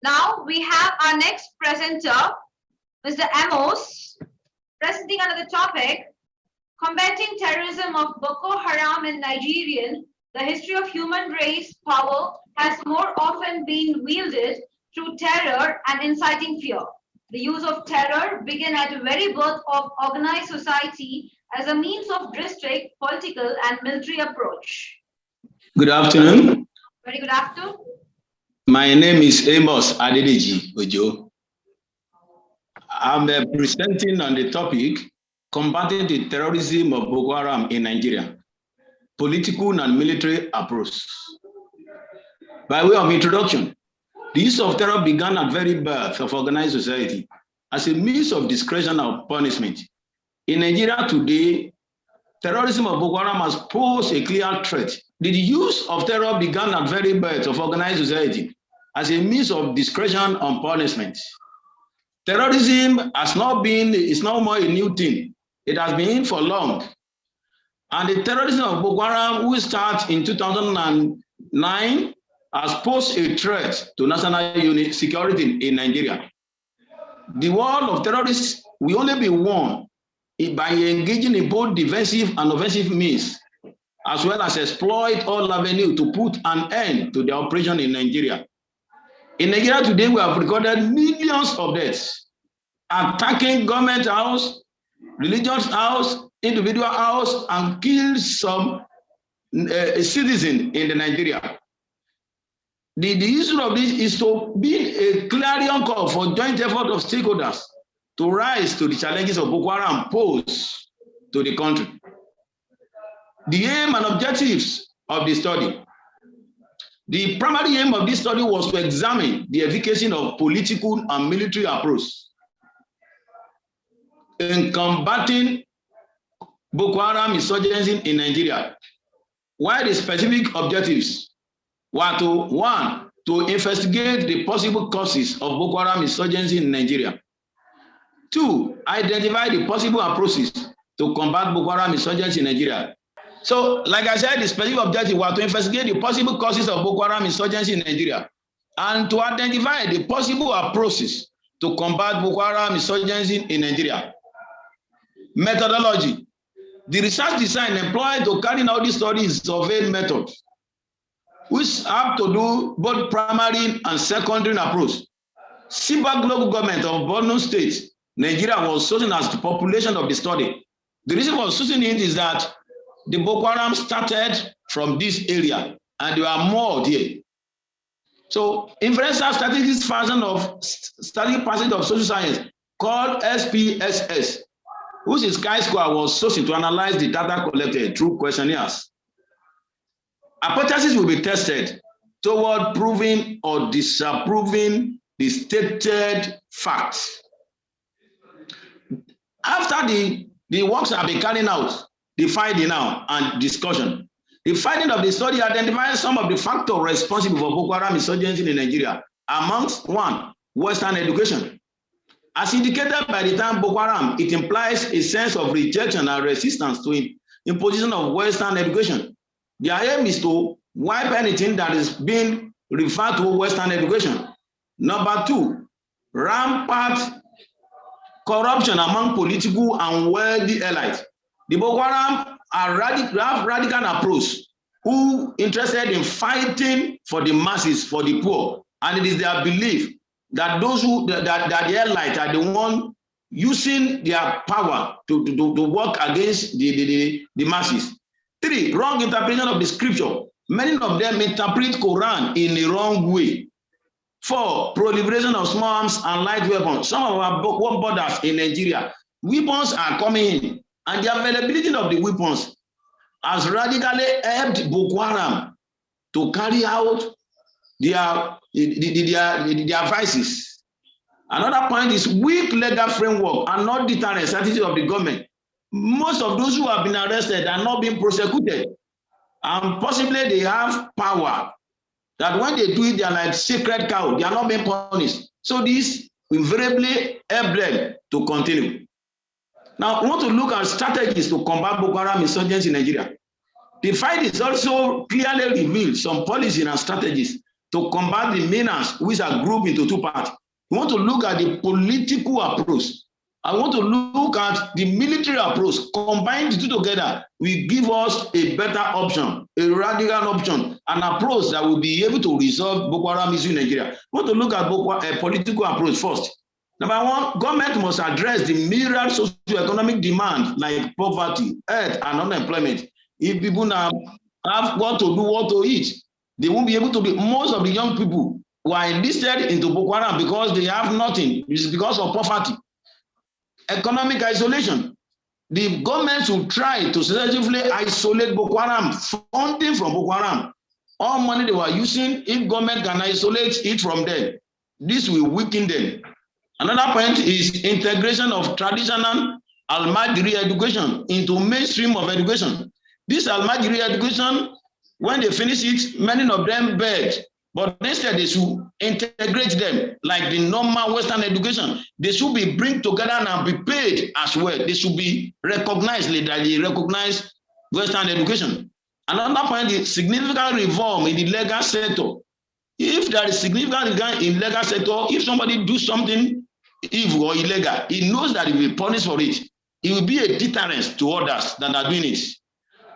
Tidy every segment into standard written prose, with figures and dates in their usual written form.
Now we have our next presenter, Mr. Amos, presenting under the topic, Combating Terrorism of Boko Haram and Nigerian, the history of human race power has more often been wielded through terror and inciting fear. The use of terror began at the very birth of organized society as a means of drastic political and military approach. Good afternoon. Very good afternoon. My name is Amos Ojo. I'm presenting on the topic, Combating the Terrorism of Boko Haram in Nigeria, Political and Military Approach. By way of introduction, the use of terror began at very birth of organized society as a means of discretion or punishment. In Nigeria today, terrorism of Boko Haram has posed a clear threat. The use of terror began at very birth of organized society as a means of discretion and punishment. Terrorism is no more a new thing. It has been for long. And the terrorism of Boko Haram, which started in 2009, has posed a threat to national security in Nigeria. The war of terrorists will only be won by engaging in both defensive and offensive means, as well as exploit all avenues to put an end to the operation in Nigeria. In Nigeria today, we have recorded millions of deaths, attacking government house, religious house, individual house, and killed some citizens in Nigeria. The issue of this is to be a clarion call for joint effort of stakeholders to rise to the challenges of Boko Haram pose to the country. The aim and objectives of the study. The primary aim of this study was to examine the efficacy of political and military approach in combating Boko Haram insurgency in Nigeria, while the specific objectives were to investigate the possible causes of Boko Haram insurgency in Nigeria. 2, identify the possible approaches to combat Boko Haram insurgency in Nigeria. So, like I said, the specific objective was to investigate the possible causes of Boko Haram insurgency in Nigeria and to identify the possible approaches to combat Boko Haram insurgency in Nigeria. Methodology. The research design employed to carry out this study is survey method, which have to do both primary and secondary approach. Simba local government of Borno State, Nigeria was chosen as the population of the study. The reason for choosing it is that the Boko Haram started from this area and there are more there. So, inferential statistics version of static passage of social science called SPSS, which is chi-square, was chosen to analyze the data collected through questionnaires. Hypotheses will be tested toward proving or disapproving the stated facts. After the works have been carried out, the finding now and discussion. The finding of the study identifies some of the factors responsible for Boko Haram insurgency in Nigeria, amongst 1, Western education. As indicated by the term Boko Haram, it implies a sense of rejection and resistance to imposition of Western education. Their aim is to wipe anything that is being referred to Western education. Number 2, rampant corruption among political and wealthy elites. The Boko Haram have radical approach who interested in fighting for the masses, for the poor, and it is their belief that those that the elite are the one using their power to work against the masses. 3, wrong interpretation of the scripture. Many of them interpret Quran in the wrong way. 4, proliferation of small arms and light weapons. Some of our borders in Nigeria, weapons are coming in, and the availability of the weapons has radically helped Boko Haram to carry out their vices. Another point is weak legal framework and not deterrent strategy of the government. Most of those who have been arrested are not being prosecuted, and possibly they have power that when they do it, they are like sacred cow. They are not being punished. So this invariably help them to continue. Now, we want to look at strategies to combat Boko Haram insurgency in Nigeria. The findings also clearly reveal some policies and strategies to combat the Menace, which are grouped into two parts. We want to look at the political approach. I want to look at the military approach. Combine the two together will give us a better option, a radical option, an approach that will be able to resolve Boko Haram issue in Nigeria. We want to look at a political approach first. Number one, government must address the myriad socio-economic demand like poverty, health, and unemployment. If people now have what to do, what to eat, they won't be able to be. Most of the young people who are enlisted into Boko Haram because they have nothing. It's because of poverty. Economic isolation. The government should try to successfully isolate Boko Haram, funding from Boko Haram. All money they were using, if government can isolate it from them, this will weaken them. Another point is integration of traditional Almajiri education into mainstream of education. This Almajiri education, when they finish it, many of them beg. But instead, they should integrate them like the normal Western education. They should be bring together and be paid as well. They should be recognized that they recognize Western education. Another point is significant reform in the legal sector. If there is significant reform in legal sector, if somebody do something evil or illegal, he knows that he will be punished for it. It will be a deterrence to others that are doing it.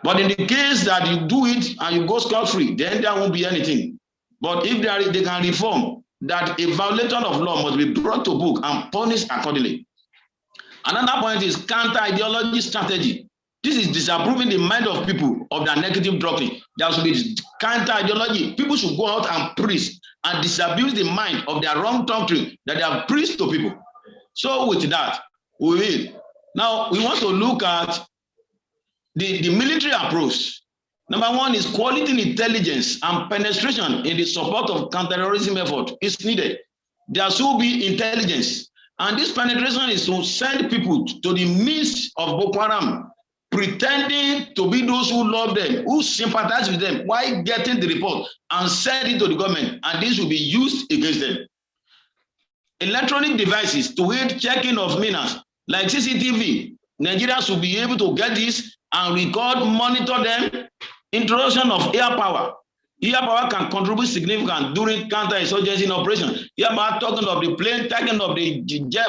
But in the case that you do it and you go scot-free, then there won't be anything. But if they can reform, that a violator of law must be brought to book and punished accordingly. Another point is counter-ideology strategy. This is disapproving the mind of people of their negative doctrine. There should be counter-ideology. People should go out and preach and disabuse the mind of their wrong doctrine that they have preached to people. So with that, we will. Now, we want to look at the military approach. Number one is quality intelligence and penetration in the support of counterterrorism effort is needed. There should be intelligence. And this penetration is to send people to the midst of Boko Haram, pretending to be those who love them, who sympathize with them, while getting the report and send it to the government. And this will be used against them. Electronic devices to aid checking of Menace, like CCTV. Nigerians should be able to get this and record, monitor them. Introduction of air power. Air power can contribute significantly during counter-insurgency operation. Air power, talking of the plane, talking of the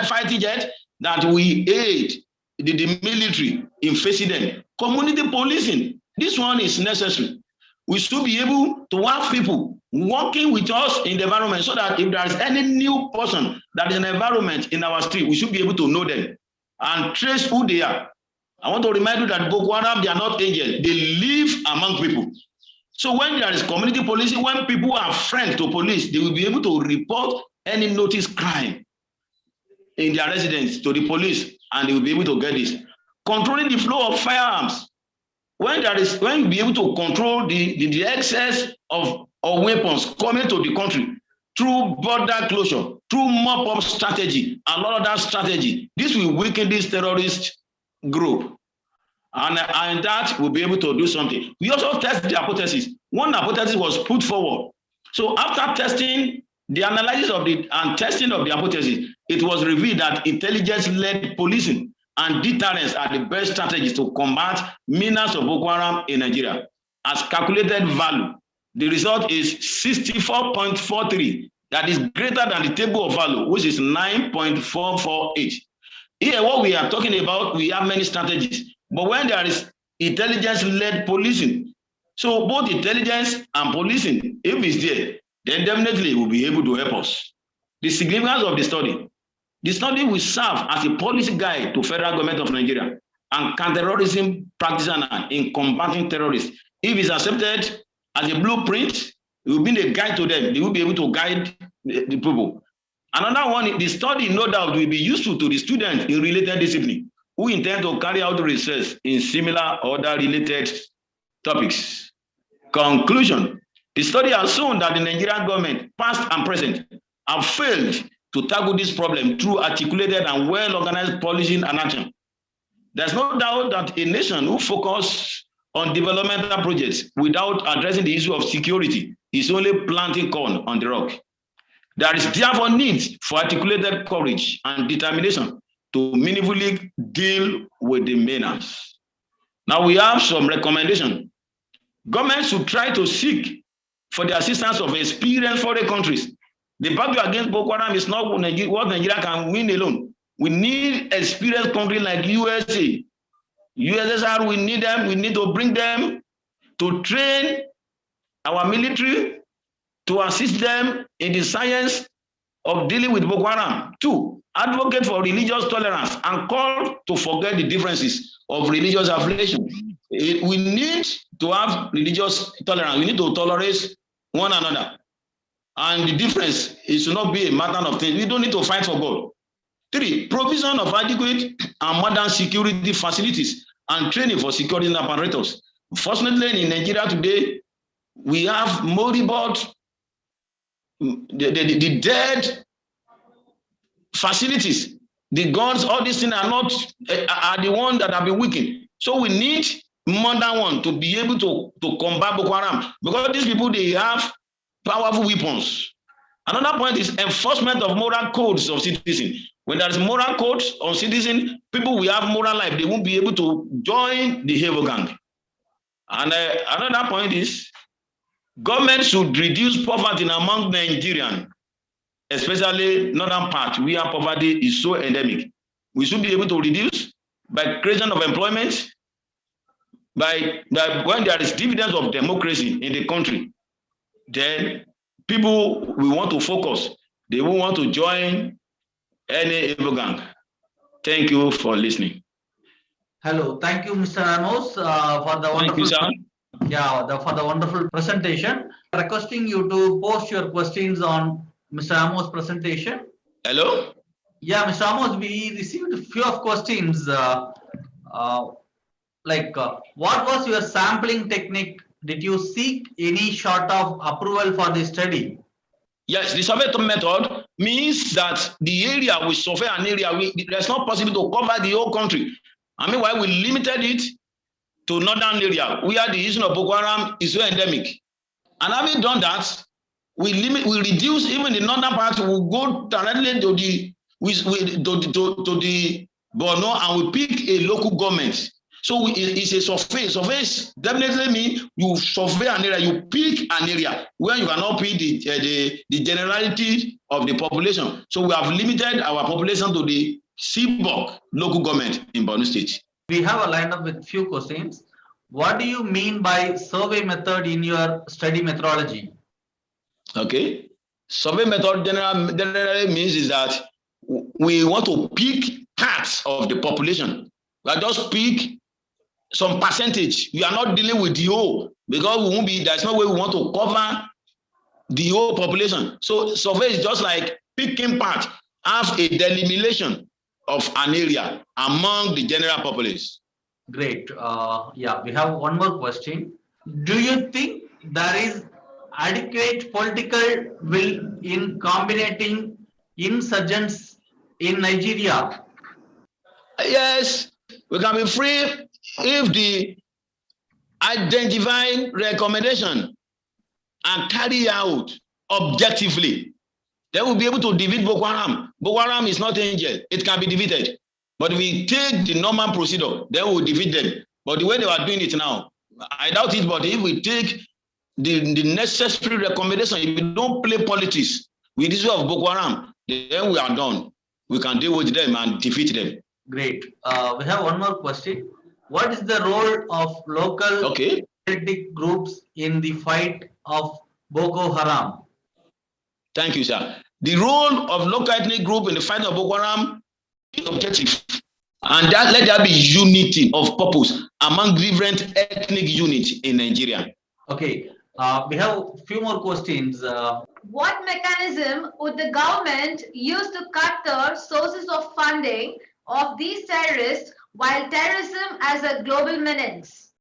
fighting jet, that we aid the military in facing them. Community policing. This one is necessary. We should be able to have people working with us in the environment so that if there is any new person that is in the environment in our street, we should be able to know them and trace who they are. I want to remind you that Boko Haram, they are not angels. They live among people. So when there is community policing, when people are friends to police, they will be able to report any noticed crime in their residence to the police, and they will be able to get this. Controlling the flow of firearms. When you'll be able to control the excess of weapons coming to the country through border closure, through mop-up strategy, and all of that strategy, this will weaken this terrorist group, and that will be able to do something. We also test the hypothesis. One hypothesis was put forward. So after testing the analysis of and testing of the hypothesis, it was revealed that intelligence-led policing and deterrence are the best strategies to combat Menace of Boko Haram in Nigeria. As calculated value, the result is 64.43. That is greater than the table of value, which is 9.448. Here, what we are talking about, we have many strategies. But when there is intelligence-led policing, so both intelligence and policing, if it's there, then definitely it will be able to help us. The significance of the study will serve as a policy guide to federal government of Nigeria and counterterrorism practitioners in combating terrorists. If it's accepted as a blueprint, it will be a guide to them. They will be able to guide the people. Another one, the study, no doubt, will be useful to the students in related discipline who intend to carry out research in similar or other related topics. Conclusion, the study has shown that the Nigerian government, past and present, have failed to tackle this problem through articulated and well-organized policy and action. There's no doubt that a nation who focuses on developmental projects without addressing the issue of security is only planting corn on the rock. There is therefore need for articulated courage and determination to meaningfully deal with the menace. Now we have some recommendations. Government should try to seek for the assistance of experienced foreign countries. The battle against Boko Haram is not what Nigeria can win alone. We need experienced countries like USA, USSR. We need them. We need to bring them to train our military, to assist them in the science of dealing with Boko Haram. 2, advocate for religious tolerance and call to forget the differences of religious affiliation. We need to have religious tolerance. We need to tolerate one another. And the difference is to not be a matter of things. We don't need to fight for God. 3, provision of adequate and modern security facilities and training for security apparatus. Fortunately, in Nigeria today, we have moribund, the dead facilities, the guns, all these things are the ones that have been weakened. So we need modern one to be able to combat Boko Haram, because these people, they have powerful weapons. Another point is enforcement of moral codes of citizens. When there is moral codes of citizens, people will have moral life. They won't be able to join the Havo gang. And another point is government should reduce poverty among Nigerians, especially northern part where poverty is so endemic. We should be able to reduce by creation of employment, by when there is dividends of democracy in the country. Then people will want to focus. They won't want to join any evil gang. Thank you for listening. Hello, thank you, Mr. Amos, for the wonderful. For the wonderful presentation. Requesting you to post your questions on Mr. Amos' presentation. Hello. Yeah, Mr. Amos, we received a few of questions. What was your sampling technique? Did you seek any sort of approval for the study? Yes, the survey method means that the area we survey an area, it's not possible to cover the whole country. I mean, why we limited it to northern area where the issue of Boko Haram is so endemic. And having done that, we reduce even the northern part. We go directly to the Borno, and we pick a local government. So it's a survey. Surveys definitely mean you survey an area, you pick an area where you cannot pick the generality of the population. So we have limited our population to the Seabok local government in Borno State. We have a lineup with few questions. What do you mean by survey method in your study methodology? Okay. Survey method generally means is that we want to pick parts of the population. We are just pick some percentage. We are not dealing with the whole, because we won't be, there's no way we want to cover the whole population. So survey is just like picking part, have a delimitation of an area among the general populace. Great. Yeah, we have one more question. Do you think there is adequate political will in combating insurgents in Nigeria? Yes, we can be free if the identifying recommendation and carry out objectively. Then we'll be able to defeat Boko Haram. Boko Haram is not angel. It can be defeated. But if we take the normal procedure, then we'll defeat them. But the way they are doing it now, I doubt it. But if we take the necessary recommendation, if we don't play politics with the issue of Boko Haram, then we are done. We can deal with them and defeat them. Great. We have one more question. What is the role of local ethnic groups in the fight of Boko Haram? Thank you, sir. The role of local ethnic group in the fight of Boko Haram is objective. And that let there be unity of purpose among different ethnic units in Nigeria. Okay. We have a few more questions. What mechanism would the government use to cut the sources of funding of these terrorists while terrorism as a global menace?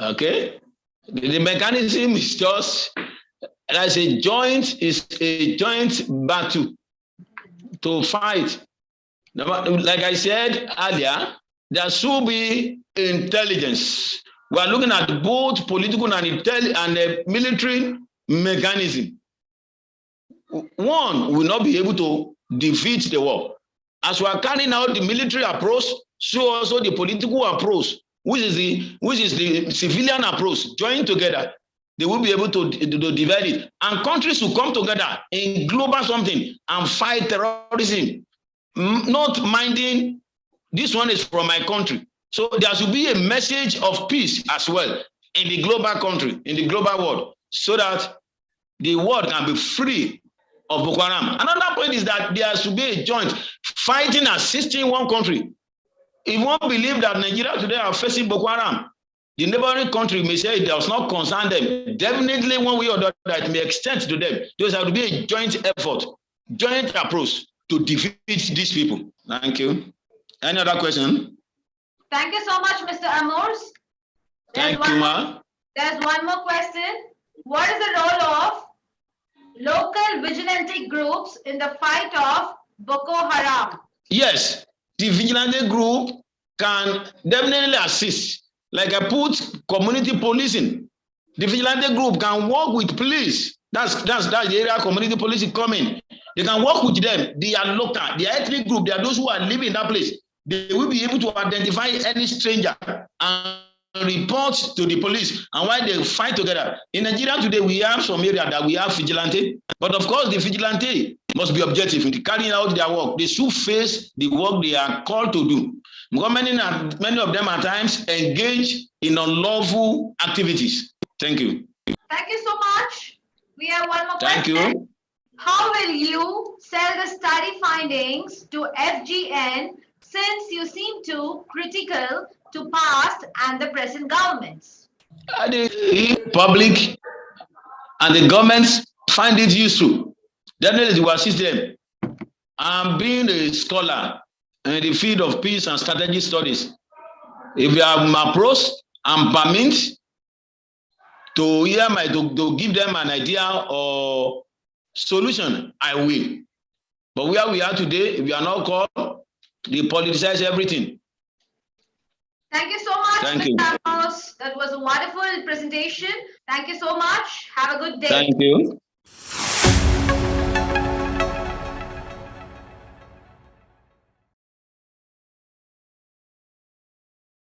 Okay. The mechanism is just as a joint battle to fight. Like I said earlier, there should be intelligence. We are looking at both political and military mechanism. One will not be able to defeat the war. As we are carrying out the military approach, so also the political approach, which is the civilian approach, joined together. they will be able to divide it. And countries will come together in global something and fight terrorism, not minding this one is from my country. So there should be a message of peace as well in the global country, in the global world, so that the world can be free of Boko Haram. Another point is that there should be a joint fighting, assisting one country. If one believes that Nigeria today are facing Boko Haram, the neighboring country may say it does not concern them. Definitely one way or the other, it may extend to them. There has to be a joint effort, joint approach to defeat these people. Thank you. Any other question? Thank you so much, Mr. Amos. Thank you, ma. There's one more question. What is the role of local vigilante groups in the fight of Boko Haram? Yes, the vigilante group can definitely assist. Like I put community policing. The vigilante group can work with police. That's the area community policing coming. They can work with them. They are local. They are ethnic group. They are those who are living in that place. They will be able to identify any stranger and report to the police, and why they fight together. In Nigeria today, we have some area that we have vigilante, but of course the vigilante must be objective in carrying out their work. They should face the work they are called to do. Because many of them at times engage in unlawful activities. Thank you. Thank you so much. We have one more Thank question. you. How will you sell the study findings to FGN, since you seem too critical to past and the present governments? The public and the governments find it useful. Definitely they will assist them. I'm being a scholar in the field of peace and strategic studies. If you have my approach and permit to hear to give them an idea or solution, I will. But where we are today, if you are not called, they politicize everything. Thank you so much, Thank you. Mr. Amos. That was a wonderful presentation. Thank you so much. Have a good day. Thank you.